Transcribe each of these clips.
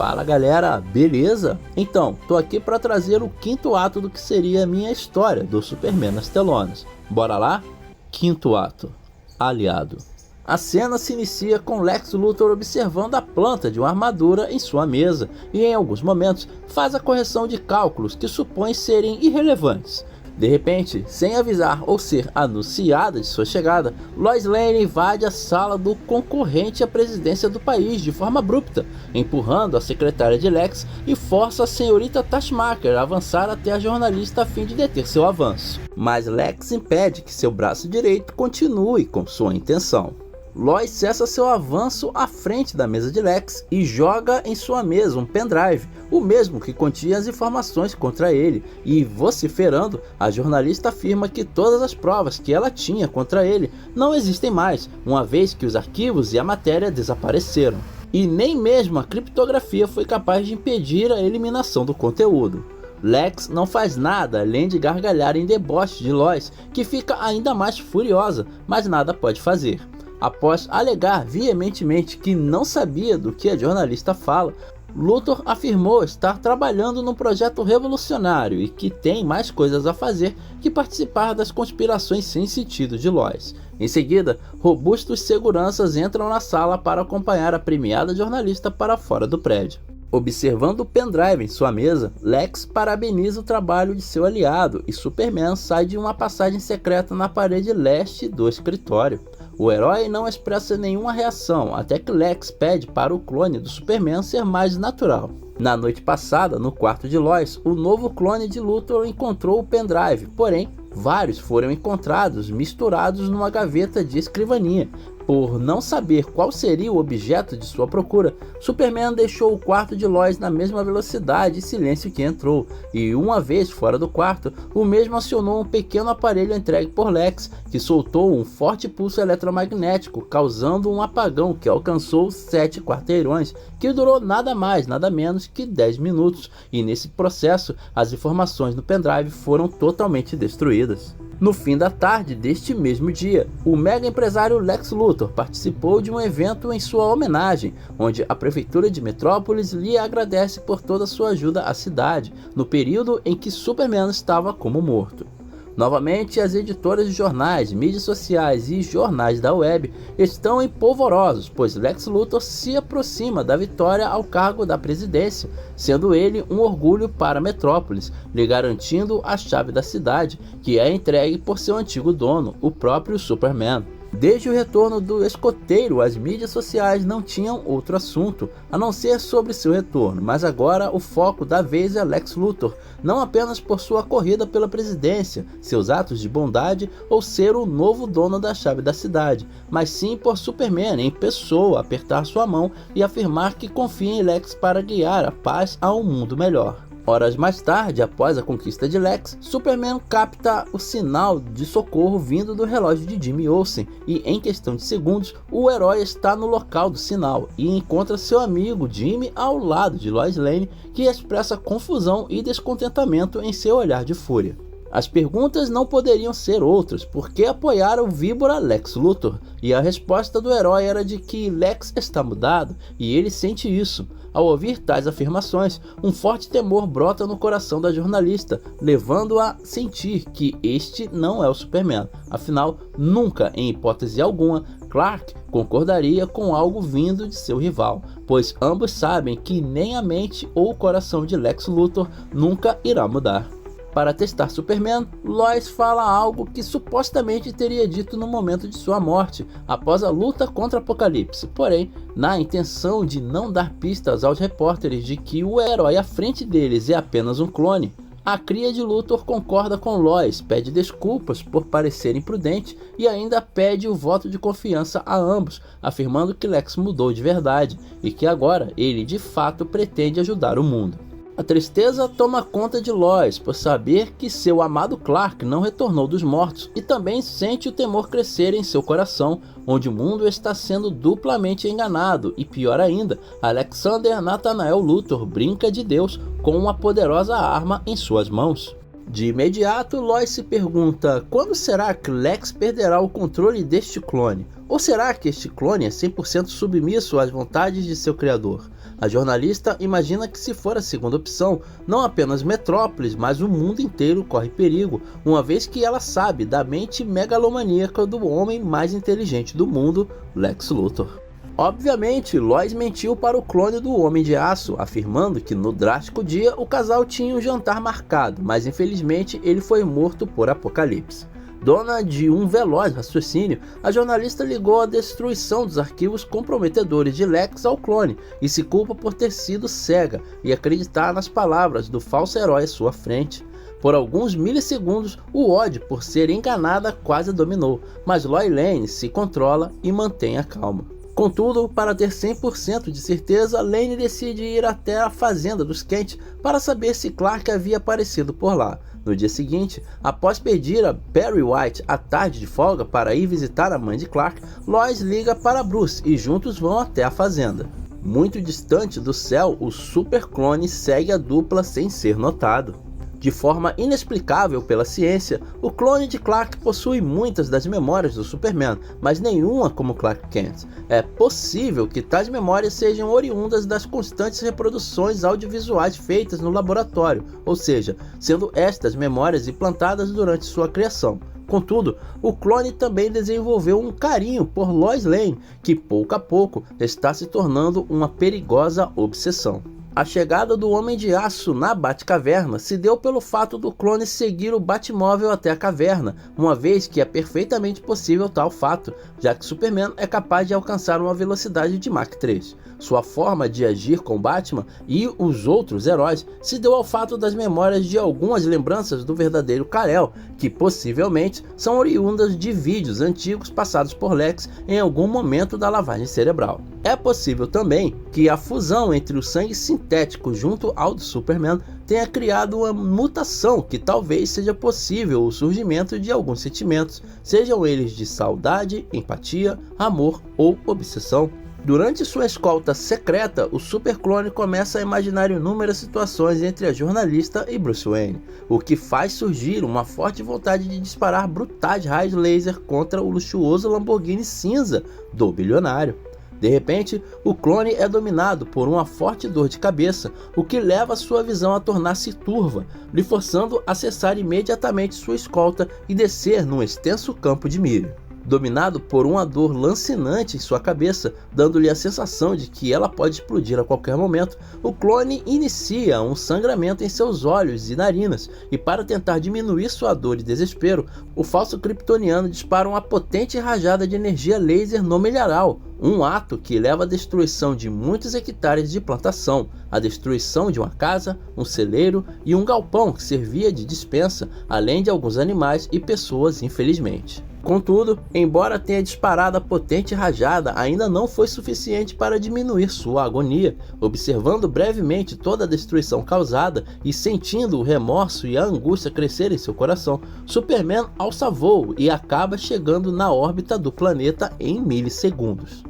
Fala galera, beleza? Então, tô aqui para trazer o quinto ato do que seria a minha história do Superman nas telonas. Bora lá? Quinto ato, Aliado. A cena se inicia com Lex Luthor observando a planta de uma armadura em sua mesa e em alguns momentos faz a correção de cálculos que supõe serem irrelevantes. De repente, sem avisar ou ser anunciada de sua chegada, Lois Lane invade a sala do concorrente à presidência do país de forma abrupta, empurrando a secretária de Lex e força a senhorita Taskmaster a avançar até a jornalista a fim de deter seu avanço. Mas Lex impede que seu braço direito continue com sua intenção. Lois cessa seu avanço à frente da mesa de Lex e joga em sua mesa um pendrive, o mesmo que continha as informações contra ele, e vociferando, a jornalista afirma que todas as provas que ela tinha contra ele não existem mais, uma vez que os arquivos e a matéria desapareceram. E nem mesmo a criptografia foi capaz de impedir a eliminação do conteúdo. Lex não faz nada além de gargalhar em deboche de Lois, que fica ainda mais furiosa, mas nada pode fazer. Após alegar veementemente que não sabia do que a jornalista fala, Luthor afirmou estar trabalhando num projeto revolucionário e que tem mais coisas a fazer que participar das conspirações sem sentido de Lois. Em seguida, robustos seguranças entram na sala para acompanhar a premiada jornalista para fora do prédio. Observando o pendrive em sua mesa, Lex parabeniza o trabalho de seu aliado e Superman sai de uma passagem secreta na parede leste do escritório. O herói não expressa nenhuma reação até que Lex pede para o clone do Superman ser mais natural. Na noite passada, no quarto de Lois, o novo clone de Luthor encontrou o pendrive, porém, vários foram encontrados misturados numa gaveta de escrivaninha. Por não saber qual seria o objeto de sua procura, Superman deixou o quarto de Lois na mesma velocidade e silêncio que entrou, e uma vez fora do quarto, o mesmo acionou um pequeno aparelho entregue por Lex, que soltou um forte pulso eletromagnético, causando um apagão que alcançou 7 quarteirões, que durou nada mais, nada menos que 10 minutos, e nesse processo, as informações no pendrive foram totalmente destruídas. No fim da tarde deste mesmo dia, o mega empresário Lex Luthor participou de um evento em sua homenagem, onde a prefeitura de Metrópolis lhe agradece por toda a sua ajuda à cidade, no período em que Superman estava como morto. Novamente, as editoras de jornais, mídias sociais e jornais da web estão em polvorosos, pois Lex Luthor se aproxima da vitória ao cargo da presidência, sendo ele um orgulho para Metrópolis, lhe garantindo a chave da cidade, que é entregue por seu antigo dono, o próprio Superman. Desde o retorno do escoteiro, as mídias sociais não tinham outro assunto, a não ser sobre seu retorno, mas agora o foco da vez é Lex Luthor, não apenas por sua corrida pela presidência, seus atos de bondade ou ser o novo dono da chave da cidade, mas sim por Superman em pessoa apertar sua mão e afirmar que confia em Lex para guiar a paz a um mundo melhor. Horas mais tarde, após a conquista de Lex, Superman capta o sinal de socorro vindo do relógio de Jimmy Olsen e, em questão de segundos, o herói está no local do sinal e encontra seu amigo Jimmy ao lado de Lois Lane, que expressa confusão e descontentamento em seu olhar de fúria. As perguntas não poderiam ser outras, por que apoiar o víbora Lex Luthor? E a resposta do herói era de que Lex está mudado e ele sente isso. Ao ouvir tais afirmações, um forte temor brota no coração da jornalista, levando-a a sentir que este não é o Superman. Afinal, nunca, em hipótese alguma, Clark concordaria com algo vindo de seu rival, pois ambos sabem que nem a mente ou o coração de Lex Luthor nunca irá mudar. Para testar Superman, Lois fala algo que supostamente teria dito no momento de sua morte, após a luta contra Apocalipse, porém, na intenção de não dar pistas aos repórteres de que o herói à frente deles é apenas um clone, a cria de Luthor concorda com Lois, pede desculpas por parecer imprudente e ainda pede o voto de confiança a ambos, afirmando que Lex mudou de verdade e que agora ele de fato pretende ajudar o mundo. A tristeza toma conta de Lois por saber que seu amado Clark não retornou dos mortos e também sente o temor crescer em seu coração, onde o mundo está sendo duplamente enganado e, pior ainda, Alexander Nathaniel Luthor brinca de Deus com uma poderosa arma em suas mãos. De imediato, Lois se pergunta quando será que Lex perderá o controle deste clone? Ou será que este clone é 100% submisso às vontades de seu criador? A jornalista imagina que, se for a segunda opção, não apenas Metrópolis, mas o mundo inteiro corre perigo, uma vez que ela sabe da mente megalomaníaca do homem mais inteligente do mundo, Lex Luthor. Obviamente, Lois mentiu para o clone do Homem de Aço, afirmando que no drástico dia o casal tinha um jantar marcado, mas infelizmente ele foi morto por Apocalipse. Dona de um veloz raciocínio, a jornalista ligou a destruição dos arquivos comprometedores de Lex ao clone e se culpa por ter sido cega e acreditar nas palavras do falso herói à sua frente. Por alguns milissegundos, o ódio por ser enganada quase a dominou, mas Lois Lane se controla e mantém a calma. Contudo, para ter 100% de certeza, Lane decide ir até a fazenda dos Kent para saber se Clark havia aparecido por lá. No dia seguinte, após pedir a Perry White à tarde de folga para ir visitar a mãe de Clark, Lois liga para Bruce e juntos vão até a fazenda. Muito distante do céu, o super clone segue a dupla sem ser notado. De forma inexplicável pela ciência, o clone de Clark possui muitas das memórias do Superman, mas nenhuma como Clark Kent. É possível que tais memórias sejam oriundas das constantes reproduções audiovisuais feitas no laboratório, ou seja, sendo estas memórias implantadas durante sua criação. Contudo, o clone também desenvolveu um carinho por Lois Lane, que pouco a pouco está se tornando uma perigosa obsessão. A chegada do Homem de Aço na Batcaverna se deu pelo fato do clone seguir o Batmóvel até a caverna, uma vez que é perfeitamente possível tal fato, já que Superman é capaz de alcançar uma velocidade de Mach 3. Sua forma de agir com Batman e os outros heróis se deu ao fato das memórias de algumas lembranças do verdadeiro Kal-El, que possivelmente são oriundas de vídeos antigos passados por Lex em algum momento da lavagem cerebral. É possível também que a fusão entre o sangue sintético junto ao do Superman tenha criado uma mutação que talvez seja possível o surgimento de alguns sentimentos, sejam eles de saudade, empatia, amor ou obsessão. Durante sua escolta secreta, o superclone começa a imaginar inúmeras situações entre a jornalista e Bruce Wayne, o que faz surgir uma forte vontade de disparar brutais raios laser contra o luxuoso Lamborghini cinza do bilionário. De repente, o clone é dominado por uma forte dor de cabeça, o que leva sua visão a tornar-se turva, lhe forçando a cessar imediatamente sua escolta e descer num extenso campo de milho. Dominado por uma dor lancinante em sua cabeça, dando-lhe a sensação de que ela pode explodir a qualquer momento, o clone inicia um sangramento em seus olhos e narinas, e para tentar diminuir sua dor e desespero, o falso kryptoniano dispara uma potente rajada de energia laser no milharal, um ato que leva à destruição de muitos hectares de plantação, a destruição de uma casa, um celeiro e um galpão que servia de despensa, além de alguns animais e pessoas, infelizmente. Contudo, embora tenha disparado a potente rajada, ainda não foi suficiente para diminuir sua agonia. Observando brevemente toda a destruição causada e sentindo o remorso e a angústia crescer em seu coração, Superman alça voo e acaba chegando na órbita do planeta em milissegundos.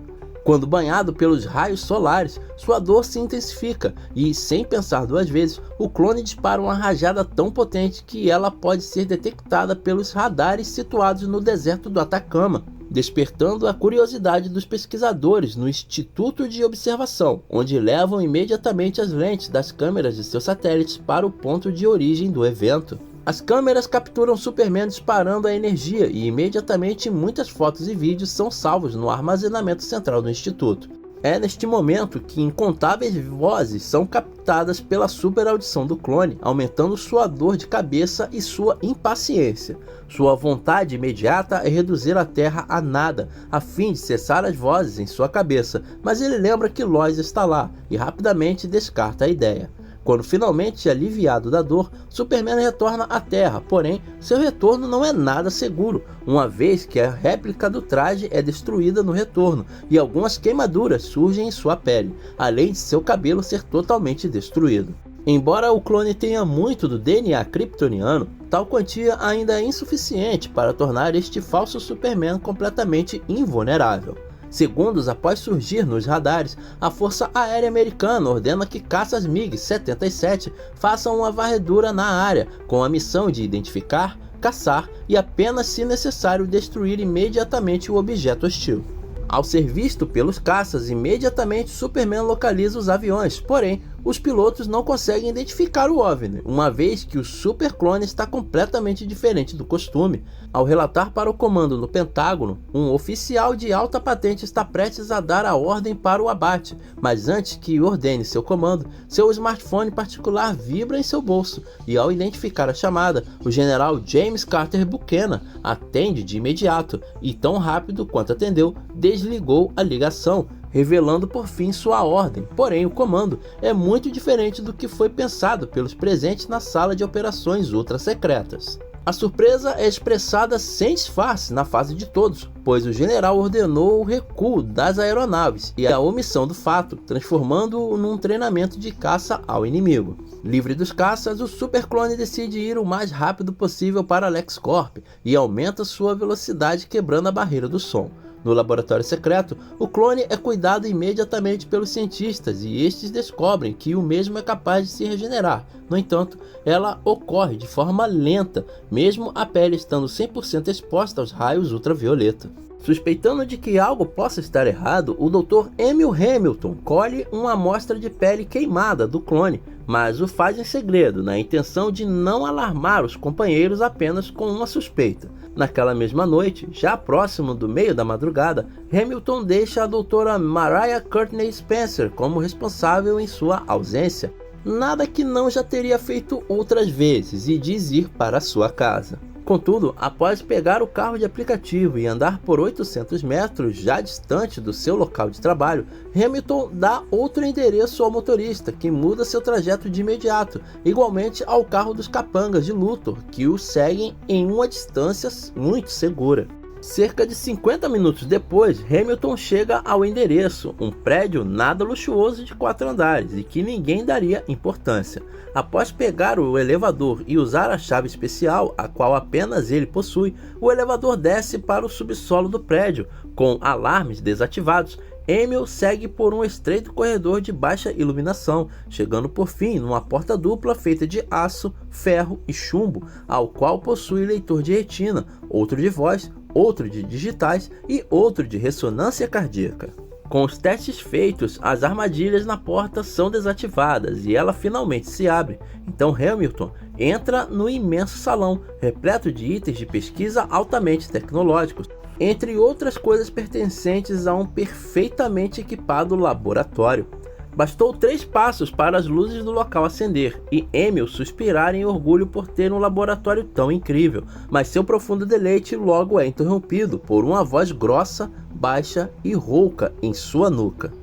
Quando banhado pelos raios solares, sua dor se intensifica e, sem pensar duas vezes, o clone dispara uma rajada tão potente que ela pode ser detectada pelos radares situados no deserto do Atacama, despertando a curiosidade dos pesquisadores no Instituto de Observação, onde levam imediatamente as lentes das câmeras de seus satélites para o ponto de origem do evento. As câmeras capturam Superman disparando a energia e imediatamente muitas fotos e vídeos são salvos no armazenamento central do Instituto. É neste momento que incontáveis vozes são captadas pela super audição do clone, aumentando sua dor de cabeça e sua impaciência. Sua vontade imediata é reduzir a Terra a nada, a fim de cessar as vozes em sua cabeça, mas ele lembra que Lois está lá e rapidamente descarta a ideia. Quando finalmente aliviado da dor, Superman retorna à Terra, porém seu retorno não é nada seguro, uma vez que a réplica do traje é destruída no retorno e algumas queimaduras surgem em sua pele, além de seu cabelo ser totalmente destruído. Embora o clone tenha muito do DNA kryptoniano, tal quantia ainda é insuficiente para tornar este falso Superman completamente invulnerável. Segundos após surgir nos radares, a Força Aérea Americana ordena que caças MiG-77 façam uma varredura na área, com a missão de identificar, caçar e apenas se necessário destruir imediatamente o objeto hostil. Ao ser visto pelos caças, imediatamente Superman localiza os aviões, porém, os pilotos não conseguem identificar o OVNI, uma vez que o Super Clone está completamente diferente do costume. Ao relatar para o comando no Pentágono, um oficial de alta patente está prestes a dar a ordem para o abate, mas antes que ordene seu comando, seu smartphone particular vibra em seu bolso, e ao identificar a chamada, o general James Carter Buchanan atende de imediato, e tão rápido quanto atendeu, desligou a ligação, revelando por fim sua ordem. Porém, o comando é muito diferente do que foi pensado pelos presentes na sala de operações ultra secretas. A surpresa é expressada sem disfarce na face de todos, pois o general ordenou o recuo das aeronaves e a omissão do fato, transformando-o num treinamento de caça ao inimigo. Livre dos caças, o Super Clone decide ir o mais rápido possível para LexCorp e aumenta sua velocidade, quebrando a barreira do som. No laboratório secreto, o clone é cuidado imediatamente pelos cientistas e estes descobrem que o mesmo é capaz de se regenerar. No entanto, ela ocorre de forma lenta, mesmo a pele estando 100% exposta aos raios ultravioleta. Suspeitando de que algo possa estar errado, o Dr. Emil Hamilton colhe uma amostra de pele queimada do clone, mas o faz em segredo, na intenção de não alarmar os companheiros apenas com uma suspeita. Naquela mesma noite, já próximo do meio da madrugada, Hamilton deixa a doutora Mariah Courtney Spencer como responsável em sua ausência, nada que não já teria feito outras vezes, e diz ir para sua casa. Contudo, após pegar o carro de aplicativo e andar por 800 metros já distante do seu local de trabalho, Hamilton dá outro endereço ao motorista, que muda seu trajeto de imediato, igualmente ao carro dos capangas de Luthor, que o seguem em uma distância muito segura. Cerca de 50 minutos depois, Hamilton chega ao endereço, um prédio nada luxuoso de 4 andares e que ninguém daria importância. Após pegar o elevador e usar a chave especial, a qual apenas ele possui, o elevador desce para o subsolo do prédio, com alarmes desativados. Emil segue por um estreito corredor de baixa iluminação, chegando por fim numa porta dupla feita de aço, ferro e chumbo, ao qual possui leitor de retina, outro de voz, outro de digitais e outro de ressonância cardíaca. Com os testes feitos, as armadilhas na porta são desativadas e ela finalmente se abre. Então Hamilton entra no imenso salão, repleto de itens de pesquisa altamente tecnológicos, entre outras coisas pertencentes a um perfeitamente equipado laboratório. Bastou 3 passos para as luzes do local acender e Emil suspirar em orgulho por ter um laboratório tão incrível, mas seu profundo deleite logo é interrompido por uma voz grossa, baixa e rouca em sua nuca.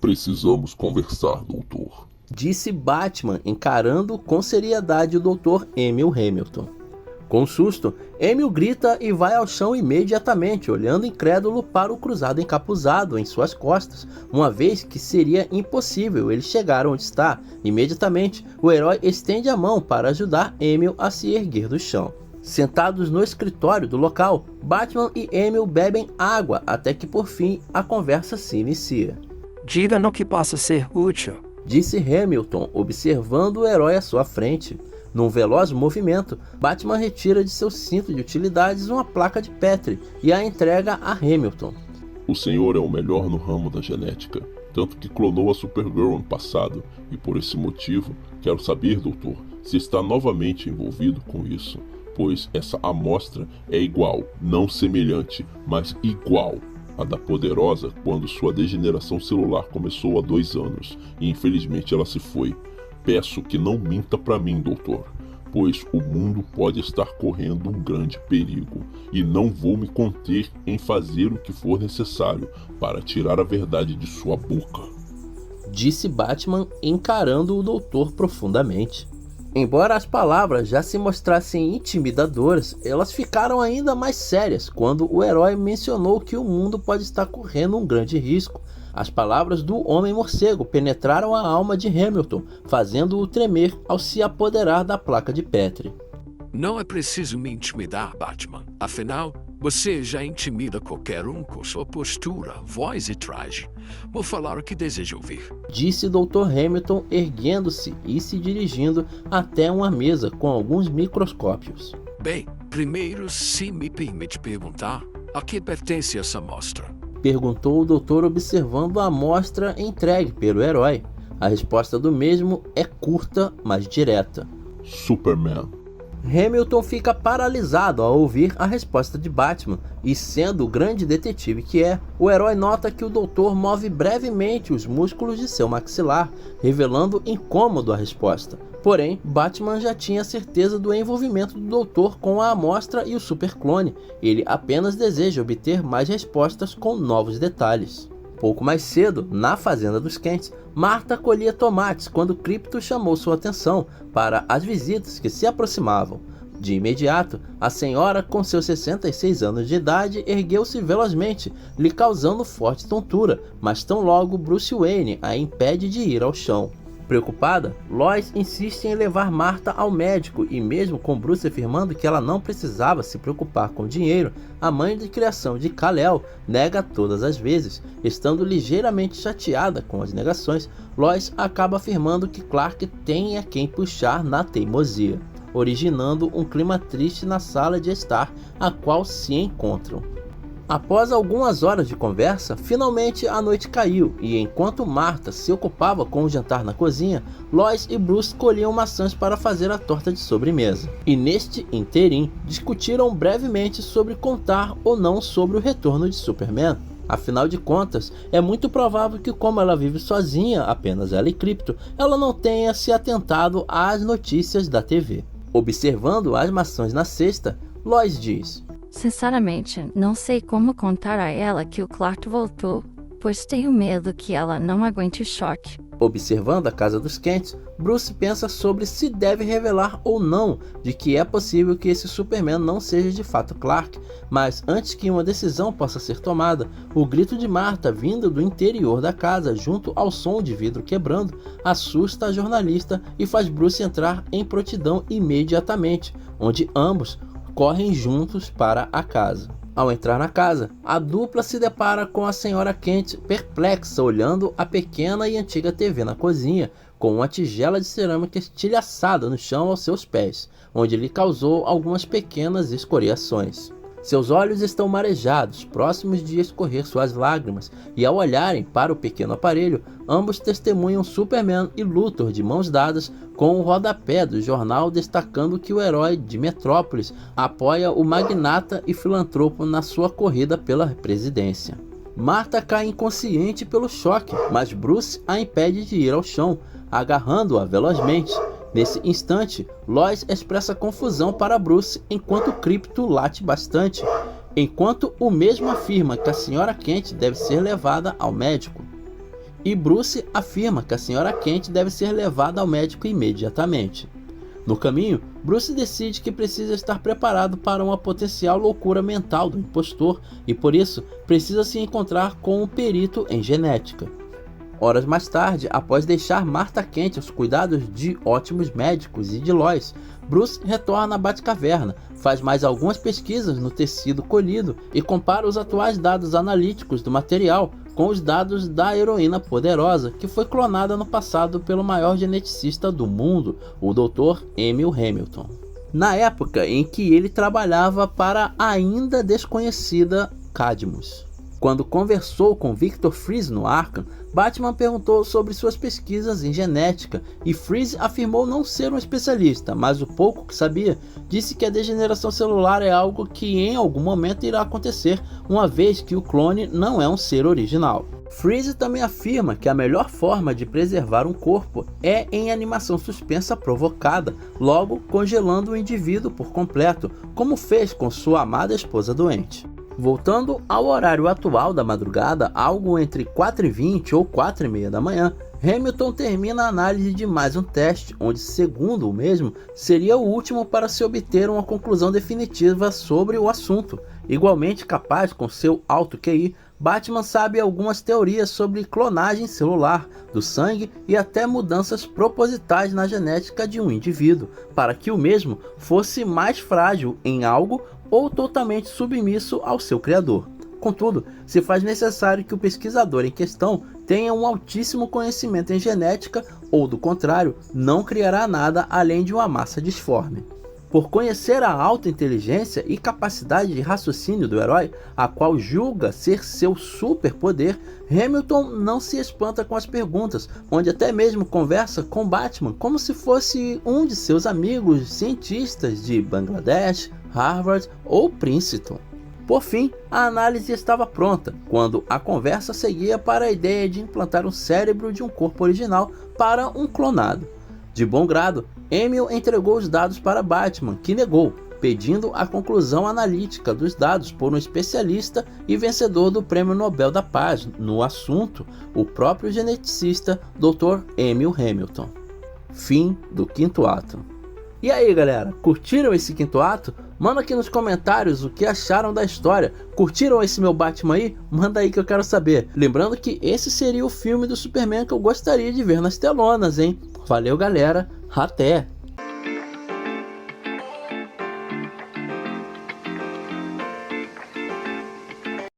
Precisamos conversar, doutor, disse Batman, encarando com seriedade o Dr. Emil Hamilton. Com susto, Emil grita e vai ao chão imediatamente, olhando incrédulo para o cruzado encapuzado em suas costas, uma vez que seria impossível ele chegar onde está. Imediatamente, o herói estende a mão para ajudar Emil a se erguer do chão. Sentados no escritório do local, Batman e Emil bebem água até que por fim a conversa se inicia. Diga no que possa ser útil, disse Hamilton, observando o herói à sua frente. Num veloz movimento, Batman retira de seu cinto de utilidades uma placa de Petri e a entrega a Hamilton. O senhor é o melhor no ramo da genética, tanto que clonou a Supergirl no passado, e por esse motivo quero saber, doutor, se está novamente envolvido com isso, pois essa amostra é igual, não semelhante, mas igual à da Poderosa quando sua degeneração celular começou há 2 anos, e infelizmente ela se foi. Peço que não minta para mim, doutor, pois o mundo pode estar correndo um grande perigo, e não vou me conter em fazer o que for necessário para tirar a verdade de sua boca, disse Batman, encarando o doutor profundamente. Embora as palavras já se mostrassem intimidadoras, elas ficaram ainda mais sérias quando o herói mencionou que o mundo pode estar correndo um grande risco. As palavras do Homem-Morcego penetraram a alma de Hamilton, fazendo-o tremer ao se apoderar da placa de Petri. Não é preciso me intimidar, Batman. Afinal, Você já intimida qualquer um com sua postura, voz e traje. Vou falar o que deseja ouvir. Disse Dr. Hamilton, erguendo-se e se dirigindo até uma mesa com alguns microscópios. Bem, primeiro, se me permite perguntar, a que pertence essa amostra? Perguntou o doutor observando a amostra entregue pelo herói. A resposta do mesmo é curta, mas direta. Superman. Hamilton fica paralisado ao ouvir a resposta de Batman, e sendo o grande detetive que é, o herói nota que o doutor move brevemente os músculos de seu maxilar, revelando incômodo a resposta. Porém, Batman já tinha certeza do envolvimento do doutor com a amostra e o superclone. Ele apenas deseja obter mais respostas com novos detalhes. Pouco mais cedo, na fazenda dos Kents, Marta colhia tomates quando Krypto chamou sua atenção para as visitas que se aproximavam. De imediato, a senhora, com seus 66 anos de idade, ergueu-se velozmente, lhe causando forte tontura, mas tão logo Bruce Wayne a impede de ir ao chão. Preocupada, Lois insiste em levar Marta ao médico e mesmo com Bruce afirmando que ela não precisava se preocupar com dinheiro, a mãe de criação de Kal-El nega todas as vezes. Estando ligeiramente chateada com as negações, Lois acaba afirmando que Clark tem a quem puxar na teimosia, originando um clima triste na sala de estar, a qual se encontram. Após algumas horas de conversa, finalmente a noite caiu e enquanto Marta se ocupava com o jantar na cozinha, Lois e Bruce colhiam maçãs para fazer a torta de sobremesa. E neste interim, discutiram brevemente sobre contar ou não sobre o retorno de Superman. Afinal de contas, é muito provável que como ela vive sozinha, apenas ela e Krypto, ela não tenha se atentado às notícias da TV. Observando as maçãs na cesta, Lois diz: Sinceramente, não sei como contar a ela que o Clark voltou, pois tenho medo que ela não aguente o choque. Observando a casa dos Kents, Bruce pensa sobre se deve revelar ou não de que é possível que esse Superman não seja de fato Clark, mas antes que uma decisão possa ser tomada, o grito de Marta vindo do interior da casa junto ao som de vidro quebrando, assusta a jornalista e faz Bruce entrar em prontidão imediatamente, onde ambos correm juntos para a casa. Ao entrar na casa, a dupla se depara com a senhora Kent perplexa olhando a pequena e antiga TV na cozinha, com uma tigela de cerâmica estilhaçada no chão aos seus pés, onde lhe causou algumas pequenas escoriações. Seus olhos estão marejados, próximos de escorrer suas lágrimas, e ao olharem para o pequeno aparelho, ambos testemunham Superman e Luthor de mãos dadas, com o rodapé do jornal destacando que o herói de Metrópolis apoia o magnata e filantropo na sua corrida pela presidência. Marta cai inconsciente pelo choque, mas Bruce a impede de ir ao chão, agarrando-a velozmente. Nesse instante, Lois expressa confusão para Bruce enquanto Krypto late bastante, enquanto o mesmo afirma que a Sra. Kent deve ser levada ao médico. E Bruce afirma que a Sra. Kent deve ser levada ao médico imediatamente. No caminho, Bruce decide que precisa estar preparado para uma potencial loucura mental do impostor e por isso precisa se encontrar com um perito em genética. Horas mais tarde, após deixar Marta Kent aos cuidados de ótimos médicos e de Lois, Bruce retorna à Batcaverna, faz mais algumas pesquisas no tecido colhido e compara os atuais dados analíticos do material com os dados da heroína poderosa que foi clonada no passado pelo maior geneticista do mundo, o Dr. Emil Hamilton, na época em que ele trabalhava para a ainda desconhecida Cadmus. Quando conversou com Victor Freeze no Arkham, Batman perguntou sobre suas pesquisas em genética e Freeze afirmou não ser um especialista, mas o pouco que sabia disse que a degeneração celular é algo que em algum momento irá acontecer, uma vez que o clone não é um ser original. Freeze também afirma que a melhor forma de preservar um corpo é em animação suspensa provocada, logo congelando o indivíduo por completo, como fez com sua amada esposa doente. Voltando ao horário atual da madrugada, algo entre 4h20 ou 4h30 da manhã, Hamilton termina a análise de mais um teste, onde, segundo o mesmo, seria o último para se obter uma conclusão definitiva sobre o assunto. Igualmente capaz com seu alto QI, Batman sabe algumas teorias sobre clonagem celular, do sangue e até mudanças propositais na genética de um indivíduo, para que o mesmo fosse mais frágil em algo ou totalmente submisso ao seu criador. Contudo, se faz necessário que o pesquisador em questão tenha um altíssimo conhecimento em genética ou, do contrário, não criará nada além de uma massa disforme. Por conhecer a alta inteligência e capacidade de raciocínio do herói, a qual julga ser seu superpoder, Hamilton não se espanta com as perguntas, onde até mesmo conversa com Batman como se fosse um de seus amigos cientistas de Bangladesh, Harvard ou Princeton. Por fim, a análise estava pronta, quando a conversa seguia para a ideia de implantar um cérebro de um corpo original para um clonado. De bom grado, Emil entregou os dados para Batman, que negou, pedindo a conclusão analítica dos dados por um especialista e vencedor do Prêmio Nobel da Paz no assunto, o próprio geneticista Dr. Emil Hamilton. Fim do quinto ato. E aí, galera, curtiram esse quinto ato? Manda aqui nos comentários o que acharam da história. Curtiram esse meu Batman aí? Manda aí que eu quero saber. Lembrando que esse seria o filme do Superman que eu gostaria de ver nas telonas, hein? Valeu, galera. Até!